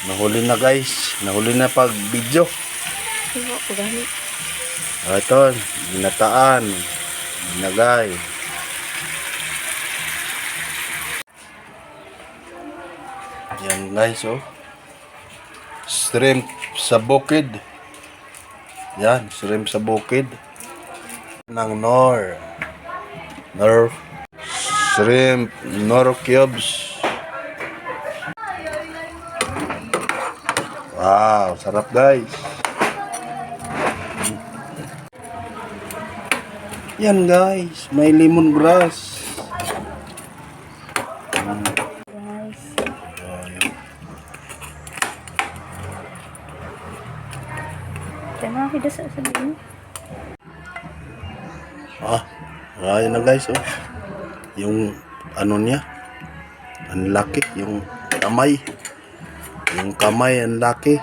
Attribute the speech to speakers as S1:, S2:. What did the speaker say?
S1: Nahuli na guys. Nahuli na pag video.
S2: Iwa ko gani.
S1: Ito, binataan. Binagay. Yan guys, oh. Shrimp sa bukid. Yan, shrimp sa bukid. Ng Nor. Shrimp, Nor cubes. Wow, sarap guys. Yan guys, may lemongrass.
S2: Guys. Kaya mga kidasa sa dito.
S1: Ayan na guys, oh. Yung ano niya, ang laki, yung kamay. Yung kamay ang laki.